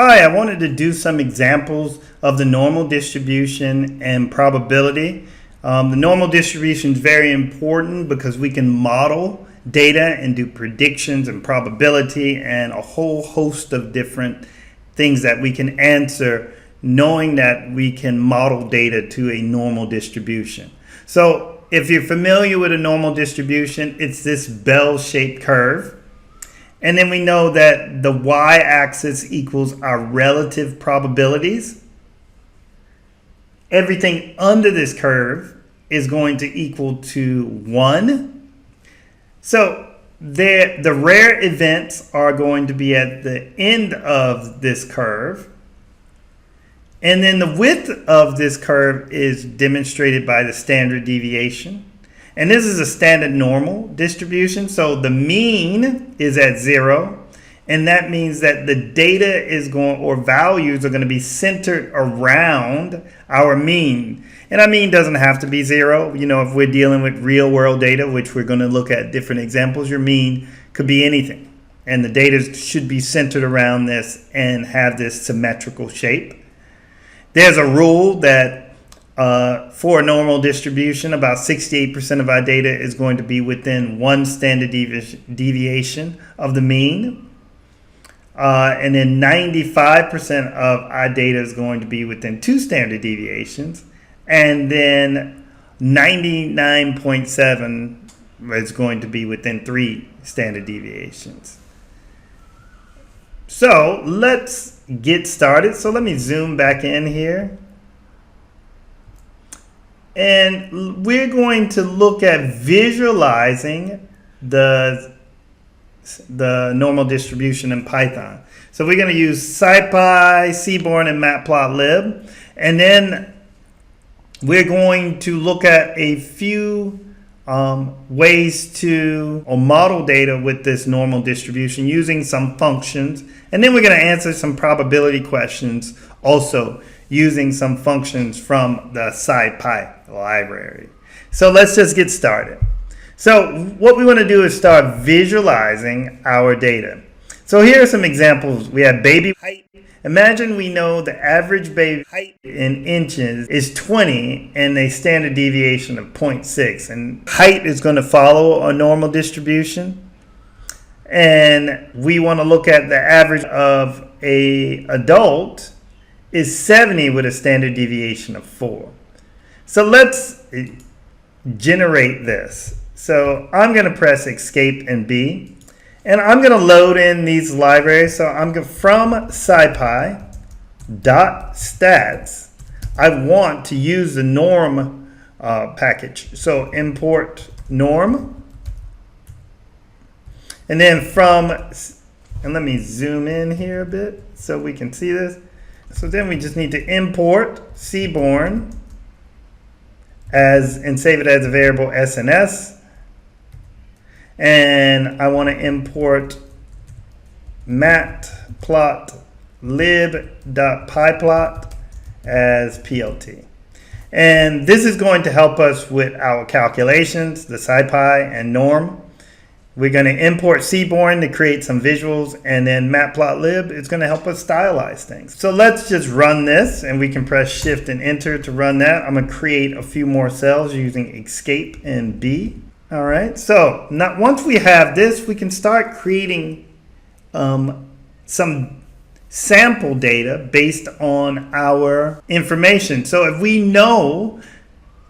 Hi, I wanted to do some examples of the normal distribution and probability. The normal distribution is very important because we can model data and do predictions and probability and a whole host of different things that we can answer knowing that we can model data to a normal distribution. So if you're familiar with a normal distribution, it's this bell-shaped curve. And then we know that the y-axis equals our relative probabilities. Everything under this curve is going to equal to 1. So the rare events are going to be at the end of this curve. And then the width of this curve is demonstrated by the standard deviation. And this is a standard normal distribution. So the mean is at 0. And that means that the data is going, or values are going to be centered around our mean. And our mean doesn't have to be 0. You know, if we're dealing with real world data, which we're going to look at different examples, your mean could be anything. And the data should be centered around this and have this symmetrical shape. There's a rule that for a normal distribution, about 68% of our data is going to be within one standard deviation of the mean. And then 95% of our data is going to be within 2 standard deviations. And then 99.7 is going to be within 3 standard deviations. So let's get started. So let me zoom back in here. And we're going to look at visualizing the normal distribution in Python. So we're going to use SciPy, Seaborn, and Matplotlib. And then we're going to look at a few ways to model data with this normal distribution using some functions. And then we're going to answer some probability questions also using some functions from the SciPy library. So let's just get started. So what we want to do is start visualizing our data. So here are some examples. We have baby height. Imagine we know the average baby height in inches is 20 and a standard deviation of 0.6. And height is going to follow a normal distribution. And we want to look at the average of an adult is 70 with a standard deviation of 4. So let's generate this. So I'm going to press escape and B. And I'm going to load in these libraries. So I'm going from SciPy.stats. I want to use the norm package. So import norm. And then and let me zoom in here a bit so we can see this. So then we just need to import Seaborn and save it as a variable SNS. And I want to import matplotlib.pyplot as PLT. And this is going to help us with our calculations, the SciPy and norm. We're going to import Seaborn to create some visuals, and then Matplotlib is going to help us stylize things. So let's just run this, and we can press Shift and Enter to run that. I'm going to create a few more cells using escape and B. All right, so now once we have this, we can start creating some sample data based on our information. So if we know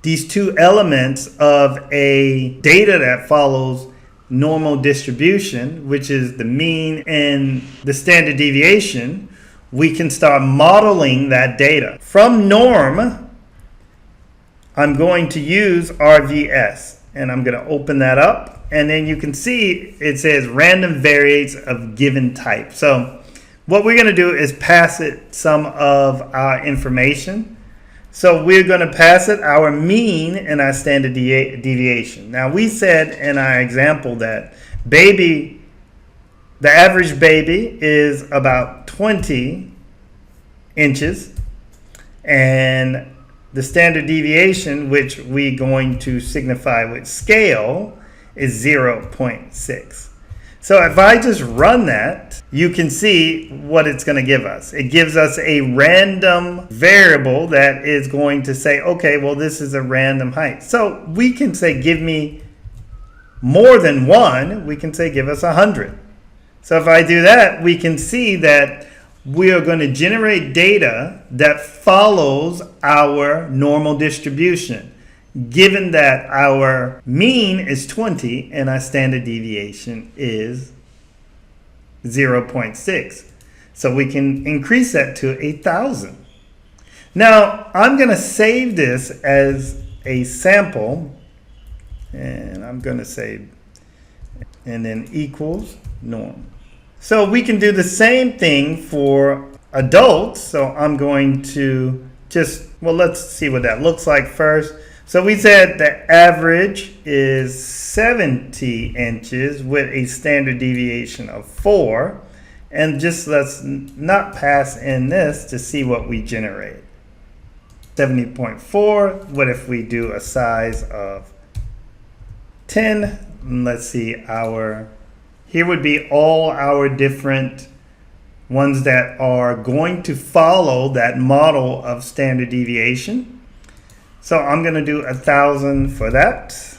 these 2 elements of a data that follows normal distribution, which is the mean and the standard deviation, we can start modeling that data. From norm, I'm going to use RVS, and I'm going to open that up, and then you can see it says random variates of given type. So what we're going to do is pass it some of our information. So we're going to pass it our mean and our standard deviation. Now we said in our example that the average baby is about 20 inches, and the standard deviation, which we're going to signify with scale, is 0.6. So if I just run that, you can see what it's going to give us. It gives us a random variable that is going to say, okay, well, this is a random height. So we can say, give me more than 1. We can say, give us 100. So if I do that, we can see that we are going to generate data that follows our normal distribution, given that our mean is 20 and our standard deviation is 0.6. So we can increase that to 1,000. Now, I'm going to save this as a sample, and I'm going to say, and then equals norm. So we can do the same thing for adults. So I'm going to just, well, let's see what that looks like first. So we said the average is 70 inches with a standard deviation of 4. And just let's not pass in this to see what we generate. 70.4. What if we do a size of 10? Let's see, here would be all our different ones that are going to follow that model of standard deviation. So I'm going to do 1,000 for that.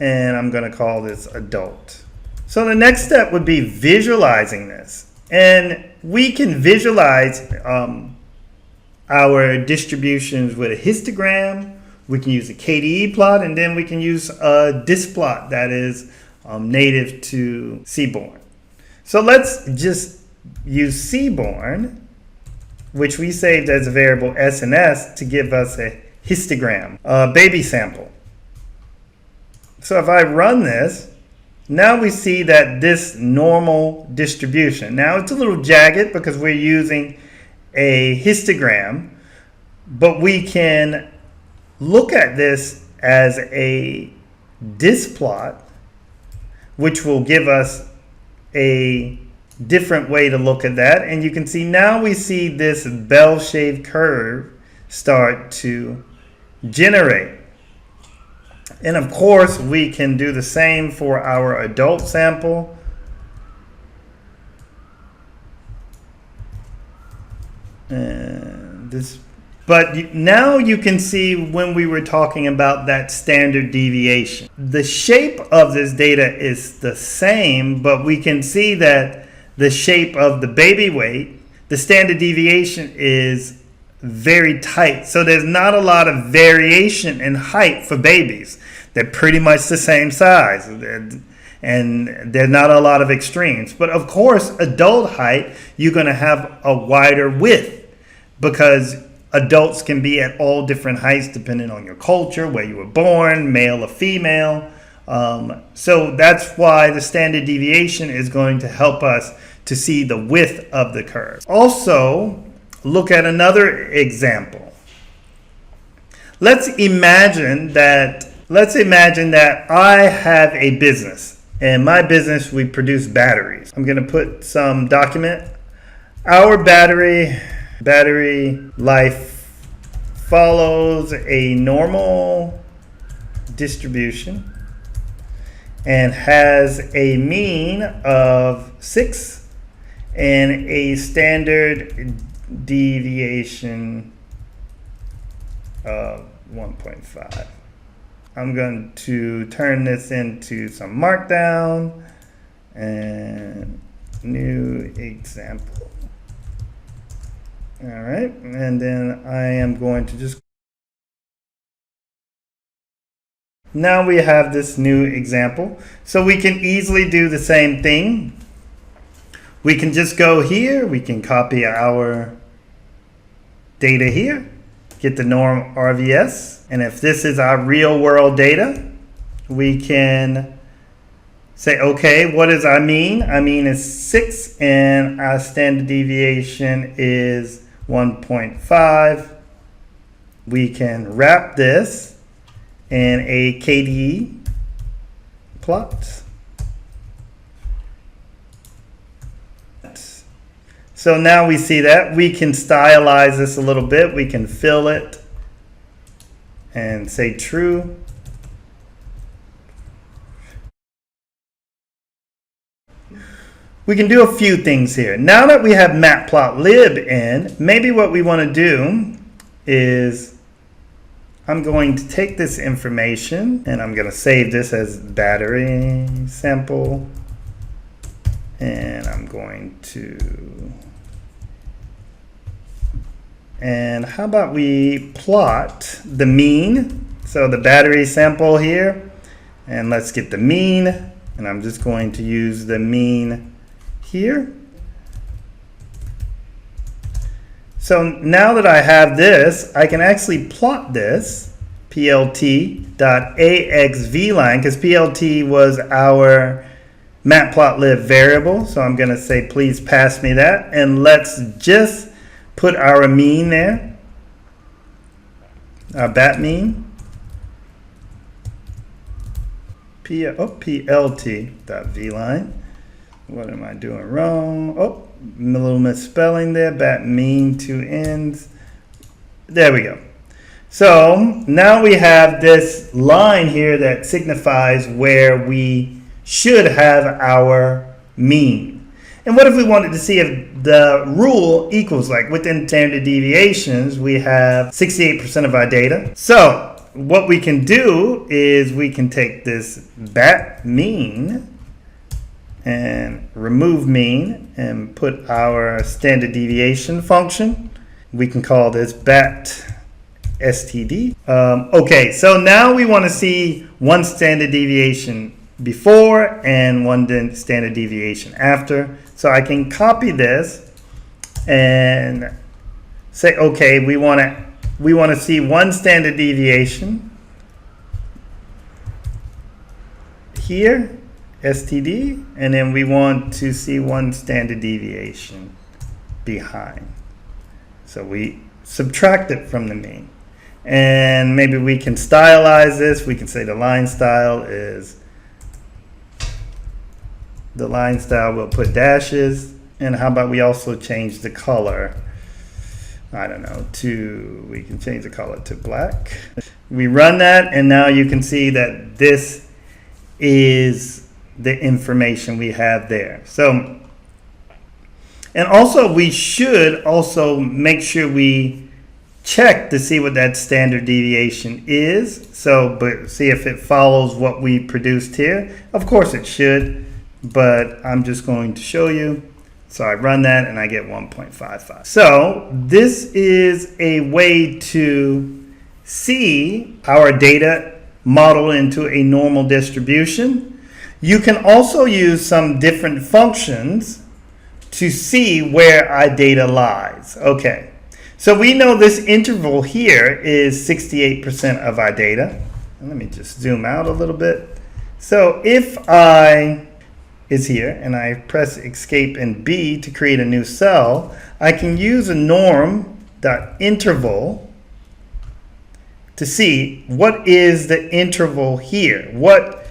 And I'm going to call this adult. So the next step would be visualizing this. And we can visualize our distributions with a histogram. We can use a KDE plot, and then we can use a disk plot that is native to Seaborn. So let's just use Seaborn, which we saved as a variable SNS, to give us a histogram, a baby sample. So if I run this, now we see that this normal distribution. Now it's a little jagged because we're using a histogram, but we can look at this as a disk plot, which will give us a different way to look at that. And you can see now we see this bell-shaped curve start to generate. And of course, we can do the same for our adult sample. And this, but now you can see when we were talking about that standard deviation. The shape of this data is the same, but we can see that the shape of the baby weight, the standard deviation is very tight. So there's not a lot of variation in height for babies. They're pretty much the same size. And there's not a lot of extremes. But of course, adult height, you're going to have a wider width because adults can be at all different heights depending on your culture, where you were born, male or female. So that's why the standard deviation is going to help us to see the width of the curve. Also, look at another example. Let's imagine that I have a business. In my business, we produce batteries. I'm going to put some document. Our battery life follows a normal distribution and has a mean of 6 and a standard deviation of 1.5. I'm going to turn this into some markdown and new example. All right, and then I am going to just, now we have this new example. So we can easily do the same thing. We can just go here, we can copy our data here, get the norm RVS, and if this is our real world data, we can say, okay, what is our mean? Our mean is 6 and our standard deviation is 1.5. We can wrap this in a KDE plot. So now we see that. We can stylize this a little bit. We can fill it and say true. we can do a few things here. Now that we have Matplotlib in, maybe what we want to do is I'm going to take this information and I'm going to save this as battery sample, and I'm going to, and how about we plot the mean? So the battery sample here, and let's get the mean, and I'm just going to use the mean here. So now that I have this, I can actually plot this plt.axv line, because plt was our matplotlib variable. So I'm going to say, please pass me that, and let's just put our mean there, our bat mean. plt.vline. What am I doing wrong? Oh, a little misspelling there. Bat mean, two ends. There we go. So now we have this line here that signifies where we should have our mean. And what if we wanted to see if the rule equals, like within standard deviations, we have 68% of our data. So what we can do is we can take this bat mean and remove mean and put our standard deviation function. We can call this bat std. Okay, so now we want to see one standard deviation before and one standard deviation after. So I can copy this and say, okay, we want to see one standard deviation here, std, and then we want to see one standard deviation behind. So we subtract it from the mean. And maybe we can stylize this. We can say the line style is, the line style will put dashes. And how about we also change the color? I don't know, we can change the color to black. We run that, and now you can see that this is the information we have there. So, and also we should also make sure we check to see what that standard deviation is. So, but see if it follows what we produced here. Of course it should, but I'm just going to show you. So I run that and I get 1.55. So this is a way to see our data model into a normal distribution. You can also use some different functions to see where our data lies. Okay, so we know this interval here is 68% of our data. And let me just zoom out a little bit. So if I is here and I press escape and B to create a new cell, I can use a norm.interval to see what is the interval here. What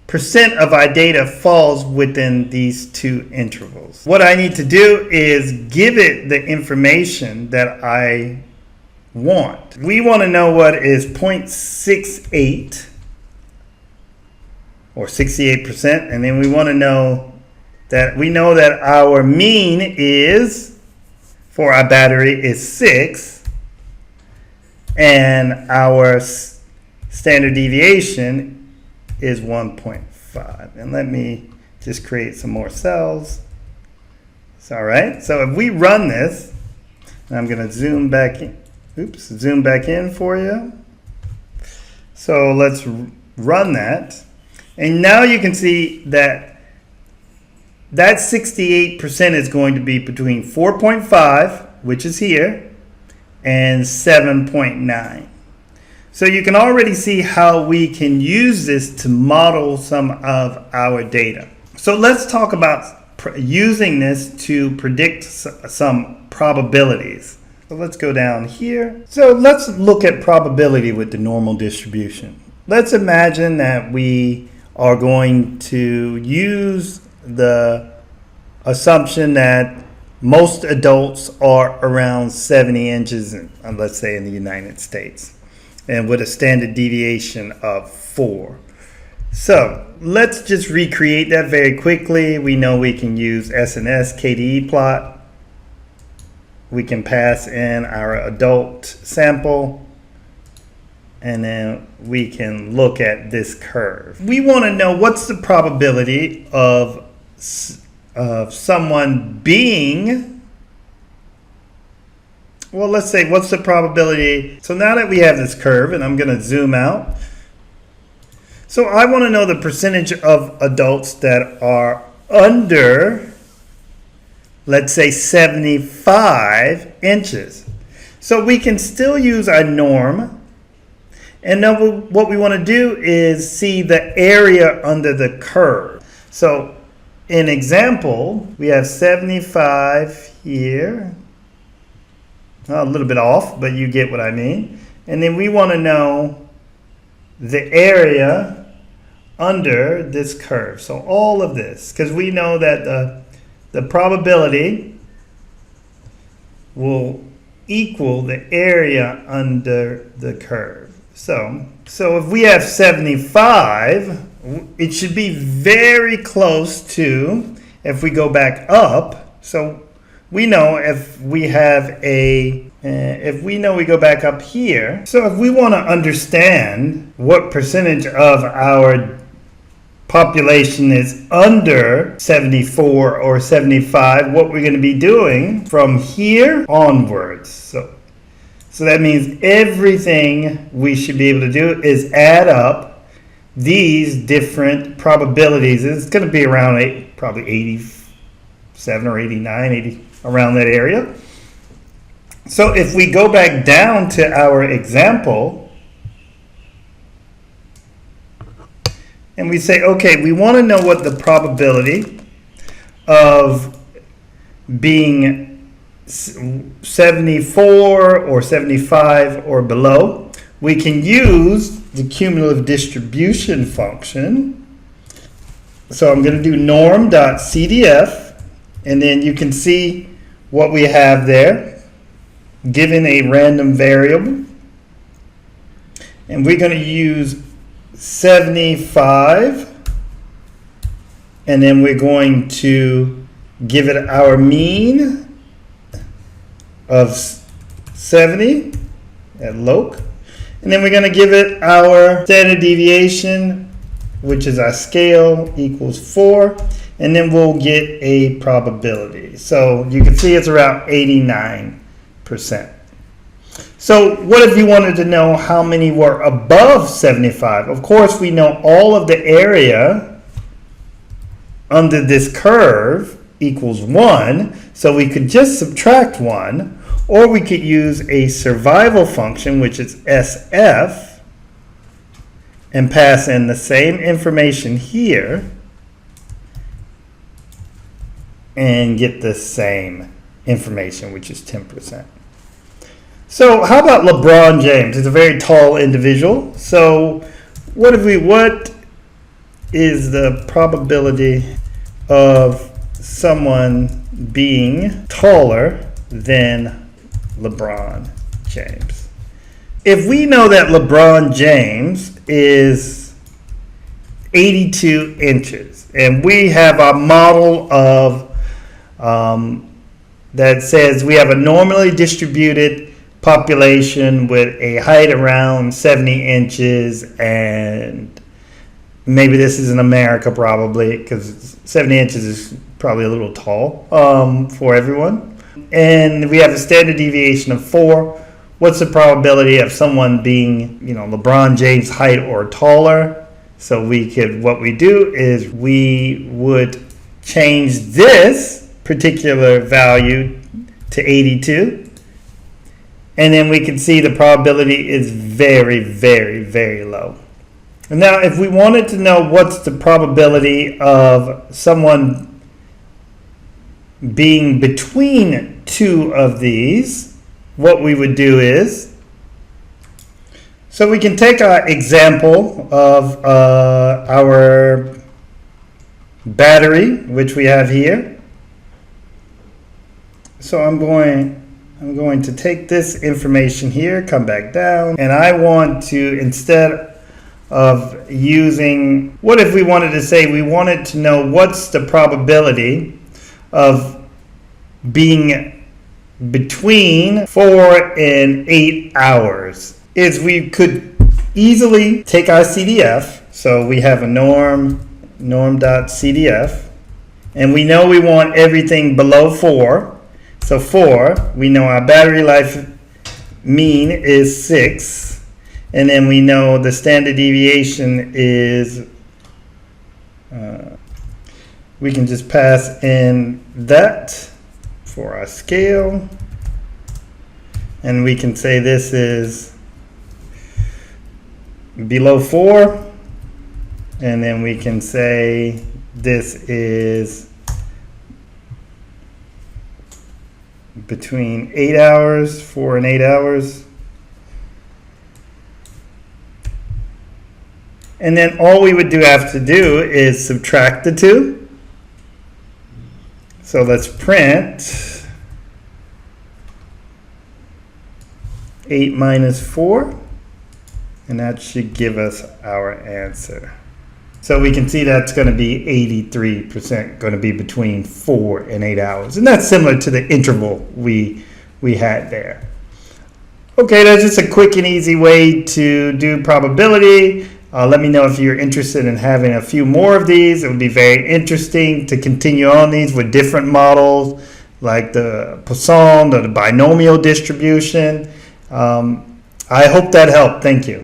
percent of our data falls within these two intervals. What I need to do is give it the information that I want. We want to know what is 0.68 or 68%, and then we want to know that we know that our mean is, for our battery, is 6, and our standard deviation is 1.5. And let me just create some more cells. It's all right. So if we run this, and I'm going to zoom back in. Zoom back in for you. So let's run that. And now you can see that that 68% is going to be between 4.5, which is here, and 7.9. So you can already see how we can use this to model some of our data. So let's talk about using this to predict some probabilities. So let's go down here. So let's look at probability with the normal distribution. Let's imagine that we are going to use the assumption that most adults are around 70 inches, let's say in the United States, and with a standard deviation of 4. So let's just recreate that very quickly. We know we can use SNS KDE plot. We can pass in our adult sample, and then we can look at this curve. We want to know what's the probability of someone being, well, let's say what's the probability. So now that we have this curve, and I'm going to zoom out. So I want to know the percentage of adults that are under, let's say, 75 inches. So we can still use our norm. And now what we want to do is see the area under the curve. So in example, we have 75 here. A little bit off, but you get what I mean. And then we want to know the area under this curve. So all of this, because we know that the probability will equal the area under the curve. So if we have 75, it should be very close to, if we go back up. So we know if we have if we know we go back up here. So if we want to understand what percentage of our population is under 74 or 75, what we're going to be doing from here onwards. So that means everything we should be able to do is add up these different probabilities. It's going to be around probably 87 or 89, 80, around that area. So if we go back down to our example and we say, okay, we want to know what the probability of being 74 or 75 or below, we can use the cumulative distribution function. So I'm going to do norm.cdf, and then you can see what we have there, given a random variable. And we're going to use 75, and then we're going to give it our mean of 70 at loc, and then we're going to give it our standard deviation, which is our scale, equals 4, and then we'll get a probability. So you can see it's around 89%. So what if you wanted to know how many were above 75? Of course, we know all of the area under this curve equals 1, so we could just subtract 1, or we could use a survival function, which is SF, and pass in the same information here and get the same information, which is 10%. So how about LeBron James? He's a very tall individual. So what is the probability of someone being taller than LeBron James? If we know that LeBron James is 82 inches, and we have a model of that says we have a normally distributed population with a height around 70 inches, and maybe this is in America probably, because 70 inches is probably a little tall for everyone. And we have a standard deviation of 4. What's the probability of someone being, LeBron James height or taller? So what we do is we would change this particular value to 82. And then we can see the probability is very, very, very low. And now if we wanted to know what's the probability of someone being between two of these, what we would do is, so we can take our example of our battery, which we have here. So I'm going to take this information here, come back down, and I want to, instead of using, what if we wanted to say we wanted to know what's the probability of being between 4 and 8 hours, is we could easily take our CDF. So we have a norm.cdf, and we know we want everything below 4. So 4, we know our battery life mean is 6. And then we know the standard deviation is, we can just pass in that for our scale. And we can say this is below 4. And then we can say this is between 8 hours, 4 and 8 hours. And then all we would have to do is subtract the two. So let's print 8 minus 4, and that should give us our answer. So we can see that's going to be 83% going to be between 4 and 8 hours. And that's similar to the interval we had there. Okay, that's just a quick and easy way to do probability. Let me know if you're interested in having a few more of these. It would be very interesting to continue on these with different models like the Poisson or the binomial distribution. I hope that helped. Thank you.